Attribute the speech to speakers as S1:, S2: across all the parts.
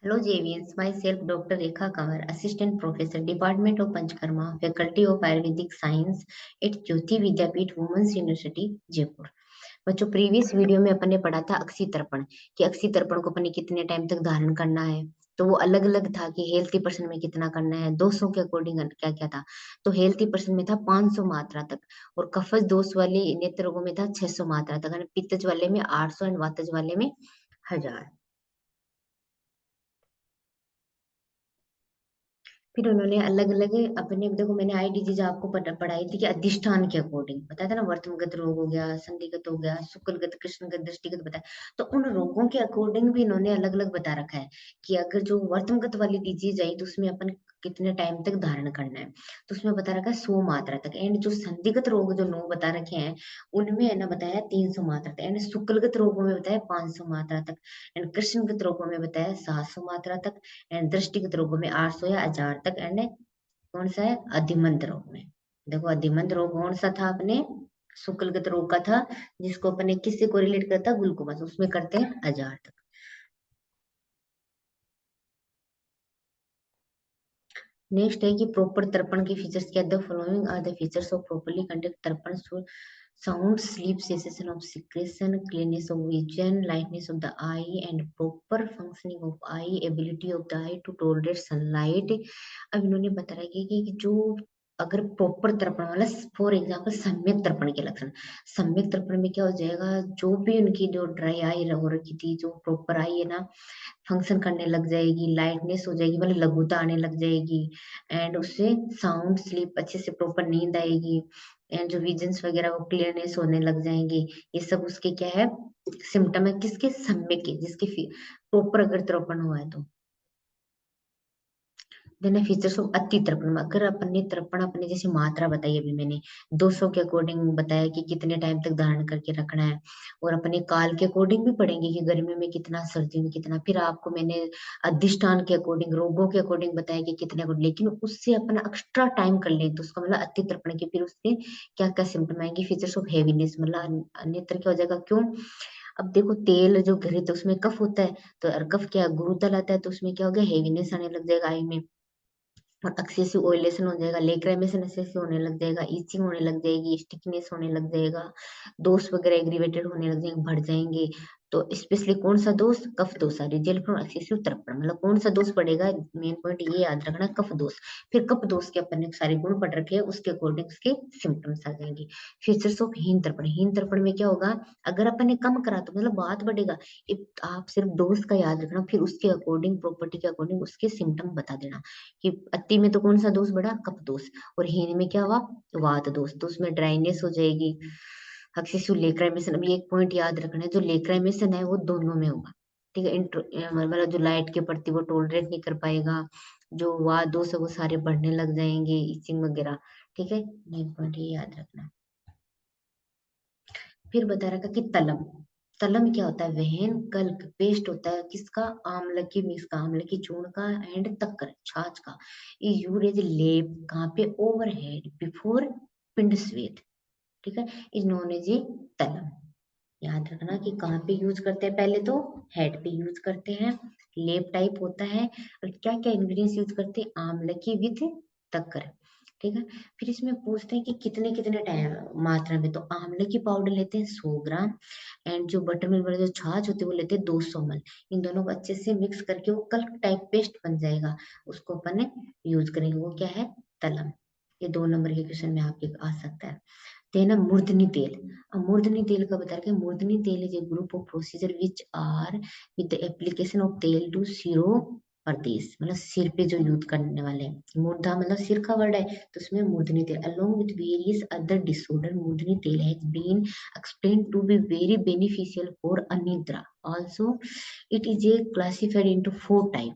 S1: Hello JVNs, myself Dr. Rekha Kanwar, Assistant Professor, Department of Panchkarma, Faculty of Ayurvedic Science at Jyoti Vidyapeeth Women's University, Jaipur. बच्चों previous video में अपन ने पढ़ा था अक्षी तर्पण कि अक्षी तर्पण को अपन ने कितने टाइम तक धारण करना है। तो वो अलग अलग था कि हेल्थी पर्सन में कितना करना है, दोषों के अकॉर्डिंग क्या क्या था। तो हेल्थी पर्सन में था 500 मात्रा तक, और कफज दोष वाले नेत्र रोगों में था 600 मात्रा तक, और पित्तज वाले में 800 एंड वातज वाले में 1000। फिर उन्होंने अलग अलग अपने, देखो मैंने आई डिजीज आपको पढ़ाई थी कि अधिष्ठान के अकॉर्डिंग बताया था ना, वर्तमगत रोग हो गया, संधिगत हो गया, शुक्लगत, कृष्णगत, दृष्टिगत बताया। तो उन रोगों के अकॉर्डिंग भी इन्होंने अलग अलग बता रखा है कि अगर जो वर्तमगत वाली डिजीज आई तो उसमें अपन कितने टाइम तक धारण करना है। तो उसमें बता रखा है 100 मात्रा तक। एंड जो संधिगत रोग जो 9 बता रखे हैं उनमें है ना बताया 300 मात्रा तक। एंड शुक्लगत रोगों में बताया 500 मात्रा तक। एंड कृष्णगत रोगों में बताया 700 मात्रा तक। एंड दृष्टिगत रोगों में 800 या 1000 तक। एंड कौन सा है, अधिमंत रोग में। देखो अधिमंत रोग कौन सा था अपने, शुक्लगत रोग का था, जिसको अपने किससे कोरिलेट करता, ग्लूकोमा, उसमें करते हैं 1000 तक। नेक्स्ट है कि प्रॉपर तर्पण के फीचर्स क्या, the following are the features of properly conduct तर्पण: sound sleep cessation of secretion, clearness of vision, lightness of the eye, and proper functioning of eye, ability of the eye to tolerate sunlight। अब इन्होंने बता रहा है कि जो अगर proper तर्पण वाला, फॉर एग्जाम्पल सम्यक तर्पण के लक्षण, सम्यक तर्पण में क्या हो जाएगा, जो भी उनकी जो ड्राई आई हो रखी थी, जो प्रॉपर आई है ना, फंक्शन करने लग जाएगी, लाइटनेस हो जाएगी, मतलब लघुता आने लग जाएगी। एंड उससे साउंड स्लीप, अच्छे से प्रॉपर नींद आएगी। एंड जो विजन्स वगैरह वो क्लियरनेस होने लग जाएंगे। ये सब उसके क्या है, सिम्टम है किसके, सम्यक के, जिसके प्रॉपर अगर तर्पण हुआ है तो। देन फीचर्स ऑफ अति तर्पण, अगर अपन ने तर्पण अपने जैसे मात्रा बताई अभी मैंने 200 के अकॉर्डिंग बताया कि कितने टाइम तक धारण करके रखना है। और अपने काल के अकॉर्डिंग भी पढ़ेंगे कि गर्मी में कितना, सर्दी में कितना। फिर आपको मैंने अधिष्ठान के अकॉर्डिंग, रोगों के अकॉर्डिंग बताया कि कितने, लेकिन उससे अपना एक्स्ट्रा टाइम कर ले तो उसका मतलब अति तर्पण के, फिर उससे क्या क्या सिम्टम आएंगे, फीचर्स ऑफ हेवीनेस, मतलब नेत्र क्या हो जाएगा, क्यों। अब देखो तेल जो घृत उसमें कफ होता है, तो कफ क्या गुरुतल आता है, तो उसमें क्या हो गया, हेवीनेस आने लग जाएगा आई में। और एक्सेसिव ऑयलेशन हो जाएगा, लेक्राइमेशन एक्सेसिव होने लग जाएगा, ईचिंग होने लग जाएगी, स्टिकनेस होने लग जाएगा, दोष वगैरह एग्रीवेटेड होने लग जाएंगे, बढ़ जाएंगे। तो स्पेशली कौन सा दोष, कफ दोष, रिजल्ट फ्रॉम एक्सेसिव तर्पण, मतलब कौन सा दोष पड़ेगा, मेन पॉइंट ये याद रखना, कफ दोष। फिर कफ दोष के अपन ने सारे गुण पढ़ रखे हैं, उसके अकॉर्डिंग उसके सिम्टम्स आ जाएंगे। फीचर्स ऑफ हीन तर्पण, हीन तर्पण में क्या होगा, अगर अपन ने कम करा तो मतलब बात बढ़ेगा। आप सिर्फ दोष का याद रखना, फिर उसके अकॉर्डिंग, प्रॉपर्टी के अकॉर्डिंग उसके सिम्टम बता देना कि अति में तो कौन सा दोष बढ़ा, कफ दोष। और हीन में क्या हुआ, वात दोष, तो उसमें ड्राइनेस हो जाएगी। एक्सेसिव लेक्राइमेशन, अभी एक पॉइंट याद रखना है, जो लेक्राइमेशन है वो दोनों में होगा, ठीक है। मतलब जो लाइट के प्रति वो टॉलरेट नहीं कर पाएगा, जो वात दोष है वो सारे बढ़ने लग जाएंगे, इचिंग वगैरह, ठीक है। मेन पॉइंट ये याद रखना। फिर बता रखा कि तलम, तलम क्या होता है, वहन कल्क पेस्ट होता है किसका, आंवला की मिक्स का, आंवला की चूर्ण का, एंड तक्कर छाछ का। ये यूज लेप कहाँ पे, ओवरहेड बिफोर पिंड स्वेद, ठीक है। इज नोन एज ए तलम। याद रखना कि कहाँ पे यूज करते हैं, पहले तो हेड पे यूज करते हैं, लेप टाइप होता है। और क्या क्या इंग्रेडिएंट्स यूज करते हैं, आंवला की विथ तक्कर, ठीक है। फिर इसमें पूछते हैं कि कितने कितने टाइम मात्रा में, तो आंवले की पाउडर लेते हैं 100 ग्राम। एंड जो बटर मिल्क वाले जो छाछ होती है वो लेते हैं 200 ml। इन दोनों को अच्छे से मिक्स करके वो कल्क टाइप पेस्ट बन जाएगा, उसको अपन ने यूज करेंगे, वो क्या है, तलम। ये 2 नंबर के क्वेश्चन में आपके आ सकता है। देना मूर्धनी तेल, अब मूर्धनी तेल का बता रहे हैं, मूर्धनी तेल is a group of procedure which are with the application of तेल टू सिरो प्रदेश, मतलब सिर पे जो यूज करने वाले हैं। मूर्धा मतलब सिर का वर्ड है, तो उसमें मूर्धनी तेल along with various other disorder, मूर्धनी तेल has been explain to be very beneficial for अनिद्रा also. It is a classified into 4 type,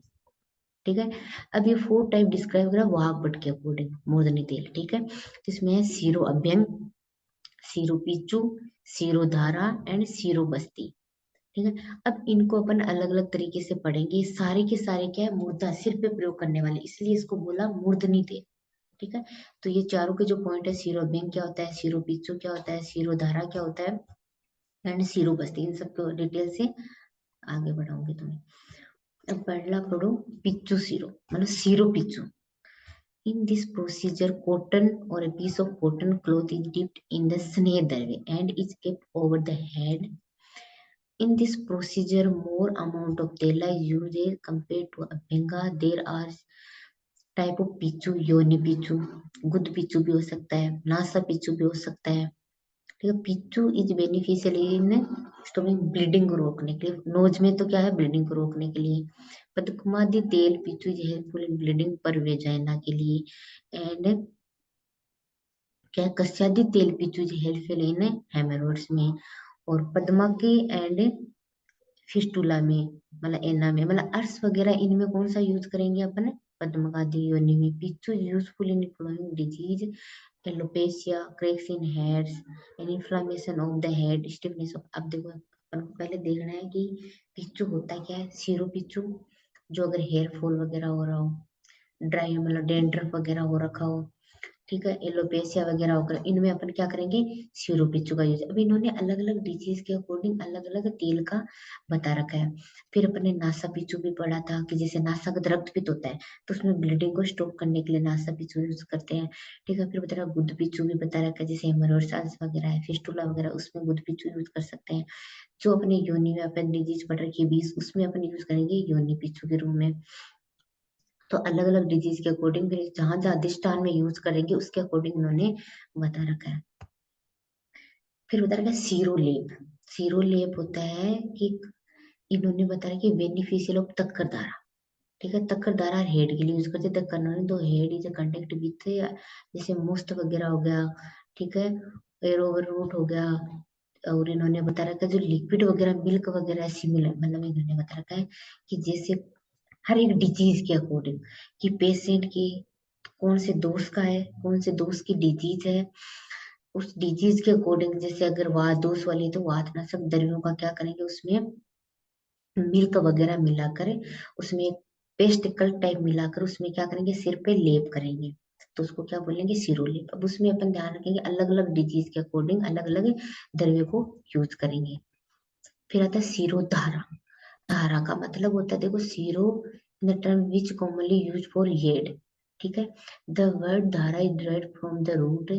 S1: ठीक है। अब ये 4 टाइप डिस्क्राइब करा वाघभट के अकॉर्डिंग मूर्धनी तेल, ठीक है। तो इसमें है सीरो अभ्यंग, सीरो पीचू, सीरो धारा, एंड सीरो बस्ती, ठीक है। अब इनको अपन अलग अलग तरीके से पढ़ेंगे, सारे के सारे क्या है, मूर्धा सिर पे प्रयोग करने वाले, इसलिए इसको बोला मूर्धनी तेल, ठीक है। तो ये चारों के जो पॉइंट है, सीरो अभ्यंग क्या होता है, सीरो पीचू क्या होता है, सीरो धारा क्या होता है, एंड सीरो बस्ती, इन सबको डिटेल से आगे बढ़ाऊंगी तुम्हें। अब पहला पढ़ो, पिच्चू सीरो मतलब सीरो पिच्चू। In this procedure, cotton or a piece of cotton cloth is dipped in the sneh and is kept over the head. In this procedure, more amount of tela is used as compared to abhenga. There are type of Picchu, योनि Picchu, गुद Picchu भी हो सकता है, NASA Picchu भी हो सकता है। ठीक है, Picchu is beneficial in stopping bleeding को रोकने के लिए। नोज में तो क्या है, ब्लीडिंग को रोकने के लिए। पदकुमादी तेल Picchu is helpful in bleeding पर वेजाइना के लिए। एंड क्या है, कस्यादी तेल Picchu is helpful in haemorrhoids में। और पद्मा की एंड फिस्टुला में मतलब एना में मतलब अर्स वगैरह, इनमें कौन सा यूज करेंगे अपन, पद्मावती योनि में। पिच्चू useful in flowing disease, alopecia, cracks in heads and inflammation of the head, stiffness of. अब देखो अपन को पहले देखना है कि पिच्चू होता क्या है। सीरो पिच्चू जो अगर हेयर फॉल वगैरह हो रहा हो, ड्राई मतलब डेंड्रफ वगैरह हो रखा हो, ठीक है, एलोपेशिया वगैरह होकर, इनमें अपन क्या करेंगे, सिरोपिच्चू का यूज। अब इन्होंने अलग अलग डिजीज के अकॉर्डिंग अलग अलग तेल का बता रखा है। फिर अपन ने नासा पिच्चू भी पढ़ा था कि जैसे नासा का रक्त पित्त होता है तो उसमें ब्लीडिंग को स्टॉप करने के लिए नासा पिच्चू यूज करते हैं। ठीक है, फिर बता रहा गुद पिच्चू भी बता रखा है, जैसे हेमरोइड्स वगैरह है, फिस्टुला वगैरह, उसमें गुद पिच्चू यूज कर सकते हैं। जो अपने योनि में अपन डिजीज पढ़ रखी है 20, उसमें अपन यूज करेंगे योनि पिच्चू के रूप में। तो अलग अलग डिजीज के अकॉर्डिंग फिर जहां जहां अधिष्ठान में यूज करेंगे उसके अकॉर्डिंग उन्होंने बता रखा है। फिर बता रखा है सीरोलेप। सीरोलेप होता है कि इन्होंने बताया कि बेनिफिशियल ऑफ तक्कर दारा। ठीक है, तक्कर दारा हेड के लिए यूज करते हैं। तक्कर नॉन दो हेड इज कंटेक्ट विथ, जैसे मुस्ट वगैरह हो गया, ठीक है, एरोवर रूट हो गया। और इन्होंने बता रखा है जो लिक्विड वगैरह मिल्क वगैरह सिमिलर, मतलब इन्होंने बता रखा है कि जैसे हर एक डिजीज के अकॉर्डिंग कि पेशेंट की कौन से दोष का है, कौन से दोष की डिजीज है, उस डिजीज के अकॉर्डिंग, जैसे अगर वात दोष वाली है तो वातनाशक दवाइयों का क्या करेंगे, उसमें मिल्क वगैरह मिलाकर, उसमें एक पेस्टिकल टाइप मिलाकर उसमें क्या करेंगे, सिर पे लेप करेंगे, तो उसको क्या बोलेंगे, सिरोलेप। अब उसमें अपन ध्यान रखेंगे अलग अलग डिजीज के अकॉर्डिंग अलग अलग दवाइयों को यूज करेंगे। फिर आता है सिरोधारा। धारा का मतलब होता है, देखो सीरो in the term which commonly use for येड। ठीक है, द वर्ड धारा is derived from the root.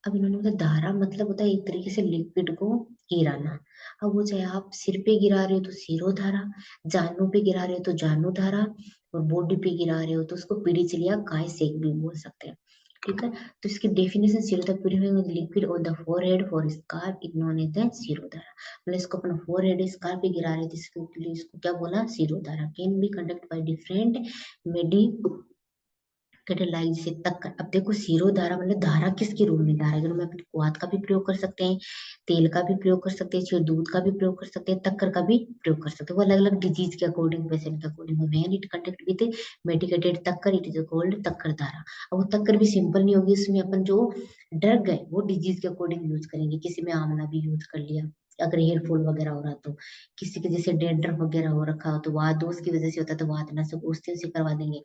S1: अब इन्होंने बताया धारा मतलब होता है एक तरीके से लिक्विड को गिराना। अब वो चाहे आप सिर पे गिरा रहे हो तो सिरो धारा, जानू पे गिरा रहे हो तो जानू धारा, और बॉडी पे गिरा रहे हो तो उसको पीढ़ी चलिया काय सेक भी बोल सकते हैं। ठीक है, तो इसकी definition Shiro the purifying liquid on the forehead for scarf is known as the Shirodhara. मतलब इसको अपन फोरहेड स्कार्फ पे गिरा रहे थे, इसके लिए इसको क्या बोला, shirodhara. Can be conduct by different medicated से तक। अब देखो सीरो धारा मतलब धारा किसके रूप में, धारा के रूप में अपन क्वाथ का भी प्रयोग कर सकते हैं, तेल का भी प्रयोग कर सकते हैं, फिर दूध का भी प्रयोग कर सकते हैं, तक्कर का भी प्रयोग कर सकते हैं। वो अलग अलग डिजीज के अकॉर्डिंग, पेशेंट के according. When it contact with medicated takra it is called takradhara. अब वो तक्कर भी सिंपल नहीं होगी, उसमें अपन जो ड्रग है वो डिजीज के अकॉर्डिंग यूज करेंगे। किसी में आंवला भी यूज कर लिया अगर हेयर फॉल वगैरह हो रहा तो, किसी के जैसे डेंड्रफ वगैरह हो रखा हो तो वात दोष की वजह से होता है तो वात नसक उससे उसे करवा देंगे।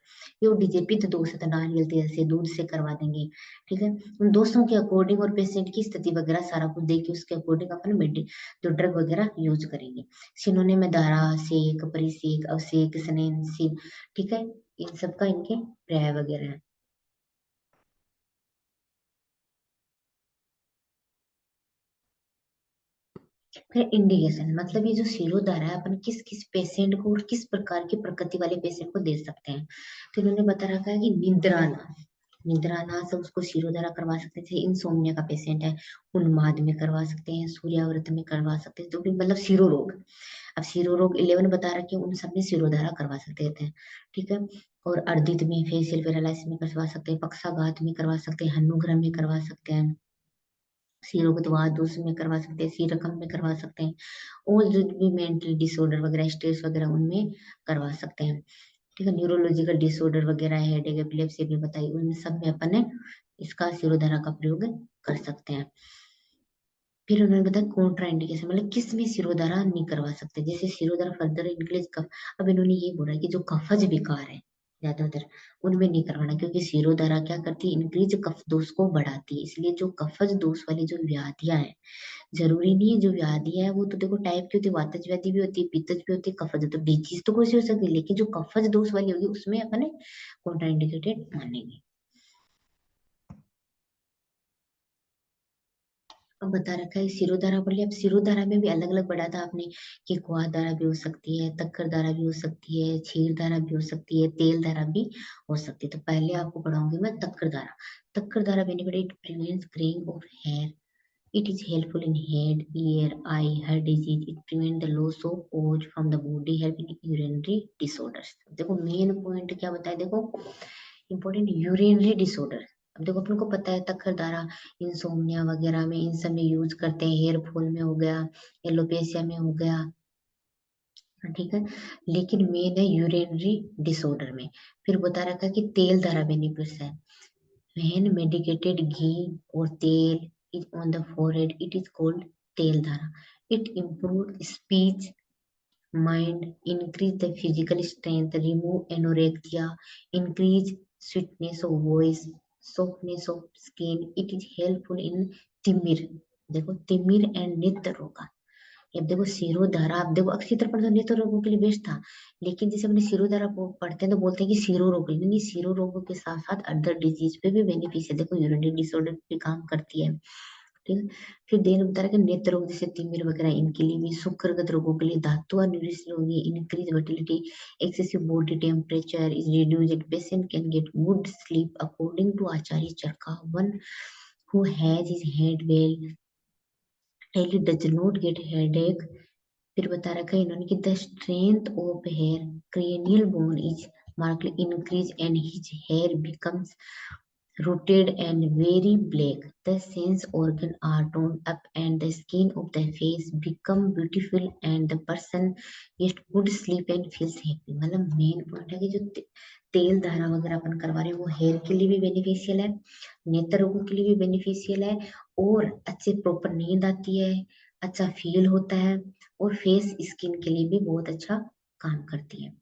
S1: ये डीजेपी तो दोस्त है, नारियल तेल से दूध से करवा देंगे। ठीक है, उन दोस्तों के अकॉर्डिंग और पेशेंट की स्थिति वगैरह सारा कुछ देख के उसके अकॉर्डिंग अपन मेडि जो ड्रग वगैरह यूज करेंगे। सिनोनिम में धारा, सेक, परिसेक, अवसेक, स्नेन, सिव। ठीक है, इन सब का इनके पर्याय वगैरह है। फिर इंडिकेशन मतलब ये जो शिरोधारा है अपन किस किस पेशेंट को और किस प्रकार की प्रकृति वाले पेशेंट को दे सकते हैं। तो इन्होंने बता रखा है कि निद्राना, निद्राना से उसको शिरोधारा करवा सकते हैं। जैसे इंसोम्निया का पेशेंट है, उन्माद में करवा सकते हैं, सूर्याव्रत में करवा सकते हैं, जो भी मतलब शिरो रोग। अब शिरो रोग 11 बता रखे हैं, उन सब में शिरोधारा करवा सकते हैं। ठीक है, और अर्दित में, फेशियल पैरालिसिस में करवा सकते हैं, पक्षाघात में करवा सकते हैं, हन्नुग्रह में करवा सकते हैं, सीरो के बाद दूसरे में करवा सकते हैं, सी रकम में करवा सकते हैं, और जो भी मेंटल डिसऑर्डर वगैरह, स्ट्रेस वगैरह, उनमें करवा सकते हैं। ठीक है, न्यूरोलॉजिकल डिसऑर्डर वगैरह है, हेडेक, एपिलेप्सी भी बताई, उन सब में अपन इसका सिरोधारा का प्रयोग कर सकते हैं। फिर उन्होंने बताया कॉन्ट्रा इंडिकेशन मतलब किस में सिरोधारा नहीं करवा सकते, जैसे सिरोधारा फर्दर इंक्रीज कफ। अब इन्होंने ये बोला कि जो कफज विकार है, ज्यादातर उनमें नहीं करवाना, क्योंकि शिरोधारा क्या करती है, इंक्रीज कफ दोष को बढ़ाती है। इसलिए जो कफज दोष वाली जो व्याधियां हैं, जरूरी नहीं है जो व्याधियां है वो तो देखो टाइप की होती है, वातज व्याधि भी होती है, पित्तज भी होती है, कफज, तो डिजीज तो कुछ भी हो सकती है, लेकिन जो कफज दोष वाली होगी उसमें अपने कॉन्ट्राइंडिकेटेड मानेंगे। अब बता रखा है सिरोधारा बोलिए। अब सिरोधारा में भी अलग अलग पढ़ा था आपने कि कुआं धारा भी हो सकती है, तक्कर धारा भी हो सकती है, क्षीर धारा भी हो सकती है, तेल धारा भी हो सकती है। तो पहले आपको पढ़ाऊंगी मैं तक्कर धारा। Takradhara benefit, it prevents greying of hair, it is helpful in head, ear, eye, heart disease. It prevent the loss of odor from the body, helping in urinary disorders. देखो मेन पॉइंट क्या बताया, देखो important urinary disorder. अब देखो अपन को पता है तक्कर द्वारा इंसोम्निया वगैरह में इन सब में यूज करते हैं, हेयर फॉल में हो गया, एलोपेशिया में हो गया, ठीक है। लेकिन मेन है यूरिनरी डिसऑर्डर में। फिर बता रखा है कि तेल द्वारा बेनिफिट्स है, when medicated ghee or tel is on the forehead, it is called tel dhara. It improves speech, mind, increase the physical strength, remove anorexia, increase sweetness of voice, softness of skin. It is helpful in तिमिर, देखो तिमिर and नेत्र रोग। अब देखो सिरोधारा, अब देखो अक्षय तर्पण तो नेत्र रोगों के लिए बेस्ट था, लेकिन जैसे अपने सिरोधारा पढ़ते हैं तो बोलते हैं कि सिरो रोग, नहीं, सिरो रोगों के साथ साथ अदर डिजीज पे भी बेनिफिट है, देखो यूरिनरी डिसऑर्डर पे काम करती है, ठीक है। फिर देन बता रहा है कि नेत्र रोग जैसे तिमिर वगैरह इनके लिए भी, शुक्रगत रोगों के लिए, धातु और न्यूरिस रोग, increase fertility, excessive body temperature is reduced, patient can get good sleep according to Acharya Charaka, one who has his head well daily does not get headache। फिर बता रखा है इन्होंने कि the strength of hair cranial bone is markedly increase and his hair becomes rooted and very black. The sense organ are toned up and the skin of the face become beautiful and the person gets good sleep and feels happy। मतलब main point है कि जो तेल धारा वगैरह अपन करवा रहे हैं वो हेयर के लिए भी बेनिफिशियल है, नेत्र रोगों के लिए भी बेनिफिशियल है, और अच्छे प्रॉपर नींद आती है, अच्छा फील होता है, और फेस स्किन के लिए भी बहुत अच्छा काम करती है।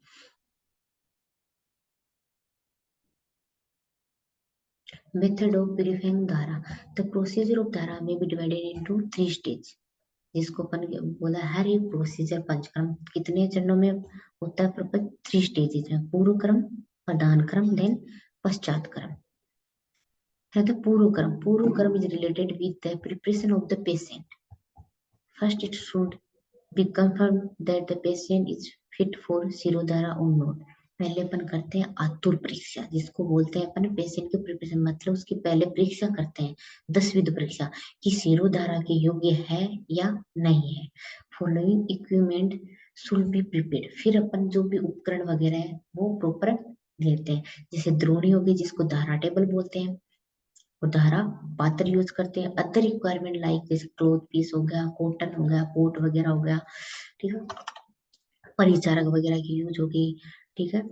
S1: मेथड ऑफ प्यूरिफाइंग धारा, द प्रोसीजर ऑफ धारा में बी डिवाइडेड इनटू 3 स्टेज, जिसको अपन बोला हर एक प्रोसीजर पंचक्रम कितने चरणों में होता है, प्रॉपर 3 स्टेजेस में, पूर्व क्रम, प्रधान क्रम, देन पश्चात क्रम है। तो पूर्व क्रम is related with the preparation of the patient. First it should be confirm that the patient is fit for shirodhara और नॉट। पहले अपन करते हैं आतुर परीक्षा, जिसको बोलते हैं अपन पेशेंट के प्रिपरेशन, मतलब उसकी पहले परीक्षा करते हैं, 10 विध परीक्षा, कि शिरोधारा के योग्य है या नहीं है। Following equipment should be prepared. फिर अपन जो भी उपकरण वगैरह है वो प्रॉपर लेते हैं, जैसे द्रोणी होगी जिसको धारा टेबल बोलते हैं, और धारा पात्र यूज करते हैं। अदर रिक्वायरमेंट लाइक जैसे क्लोथ पीस हो गया, कॉटन हो गया, कोट वगैरह हो गया, ठीक है, परिचारक वगैरह की यूज होगी, ठीक है।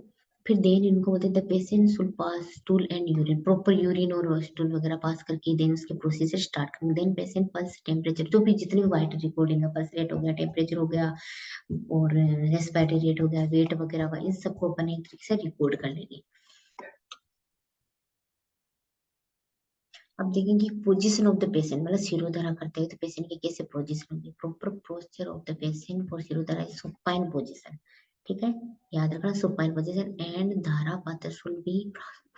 S1: फिर देन इनको बोलते हैं the patient should pass stool and urine, proper urine और स्टूल वगैरह पास करके देन उसके प्रोसीजर स्टार्ट करेंगे। देन पेशेंट पल्स टेम्परेचर, जो भी जितने भी वाइट रिकॉर्डिंग है, पल्स रेट हो गया, टेम्परेचर हो गया, और रेस्पिरेटरी रेट हो गया, वेट वगैरह हुआ, इन सबको अपन एक तरीके से रिकॉर्ड कर लेंगे। अब देखेंगे पोजीशन ऑफ द पेशेंट, मतलब शिरोधारा करते हैं तो पेशेंट की कैसे पोजीशन होगी। Proper posture of the patient for shirodhara is supine position, ठीक है, याद रखना सुपाइन पोजीशन, एंड धारा पात्र should be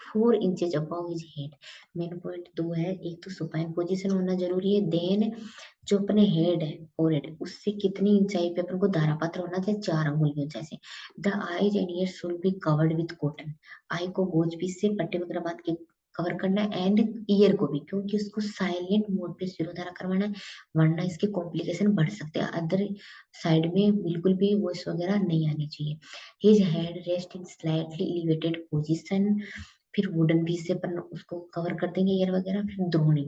S1: 4 inches above his head. Main point दो है, एक तो सुपाइन पोजीशन होना जरूरी है, देन जो अपने हेड है फोरहेड उससे कितनी ऊंचाई पे अपन को धारा पात्र होना चाहिए, 4 अंगुल की ऊंचाई से। The eyes and ear should be covered with cotton, eye को गोज पीस से पट्टे वगैरह बांध के कवर करना है, एंड ईयर को भी, क्योंकि उसको साइलेंट मोड पे शिरोधारा करवाना है, वरना इसके कॉम्प्लिकेशन बढ़ सकते हैं, अदर साइड में बिल्कुल भी वॉइस वगैरह नहीं आनी चाहिए। His head rest in slightly elevated position. फिर वुडन पीस से अपन उसको कवर कर देंगे ईयर वगैरह। फिर द्रोणी,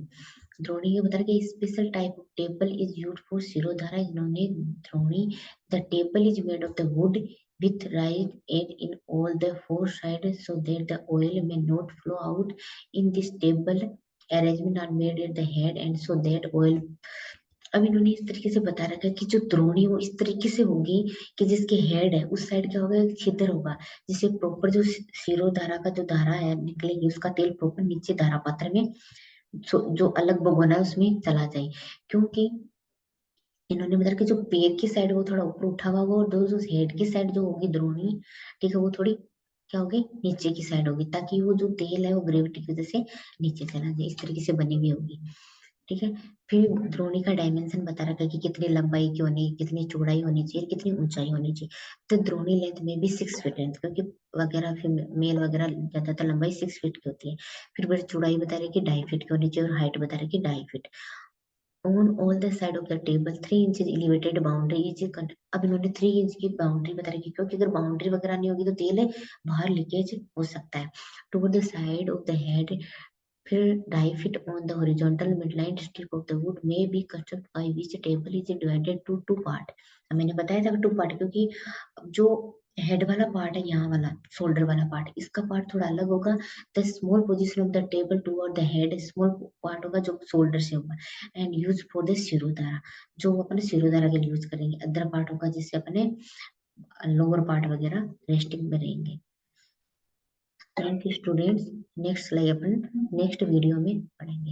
S1: द्रोणी ये बता रहे कि special type of table is used for shirodhara, इन्होंने द्रोणी, the table is made of the would with right edge in all the 4 sides so that the oil may not flow out in this table arrangement are made at the head and so that oil अब इन्होंने इस तरीके से बता रखा है कि जो द्रोणी वो इस तरीके से होगी कि जिसके हेड है उस साइड क्या होगा, एक छिद्र होगा, जिससे प्रॉपर जो शिरोधारा का जो धारा है निकलेगी, उसका तेल प्रॉपर नीचे धारा पात्र में जो अलग भगोना है उसमें चला जाए। क्योंकि इन्होंने बताया कि जो पैर की साइड वो थोड़ा ऊपर उठा हुआ होगा, और दो जो हेड की साइड जो होगी द्रोणी, ठीक है, वो थोड़ी क्या होगी, नीचे की साइड होगी, ताकि वो जो तेल है वो ग्रेविटी की वजह से नीचे चला जाए, इस तरीके से बनी हुई होगी। ठीक है। फिर द्रोणी का डायमेंशन बता रखा है कि कितनी लंबाई की होनी, कितनी चौड़ाई होनी चाहिए, कितनी ऊंचाई होनी चाहिए। तो द्रोणी लेंथ में भी 6 फीट है, क्योंकि वगैरह फिर मेल वगैरह ज्यादातर लंबाई 6 फीट की होती है। फिर फिर चौड़ाई बता रही है कि 2.5 फीट की होनी चाहिए, और हाइट बता रही है कि 2.5 feet. On all the side of the table 3 inches elevated boundary is अब इन्होंने 3 इंच की बाउंड्री बता रखी, क्योंकि अगर बाउंड्री वगैरह नहीं होगी तो तेल है बाहर लीकेज हो सकता है। Toward the side of the head, फिर 2.5 feet on the horizontal midline strip of the wood may be construct by which table is divided to two part. मैंने बताया था टू पार्ट, क्योंकि जो हेड वाला पार्ट है, यहाँ वाला शोल्डर वाला पार्ट, इसका पार्ट थोड़ा अलग होगा। The small position of the table to the head, small part होगा जो शोल्डर से होगा। And use for the shirodhara, जो अपने शिरोधारा के लिए यूज करेंगे। अदर पार्ट होगा जिससे अपने लोअर पार्ट वगैरह रेस्टिंग में रहेंगे। Thank you students, next slide upon next video में पढ़ेंगे।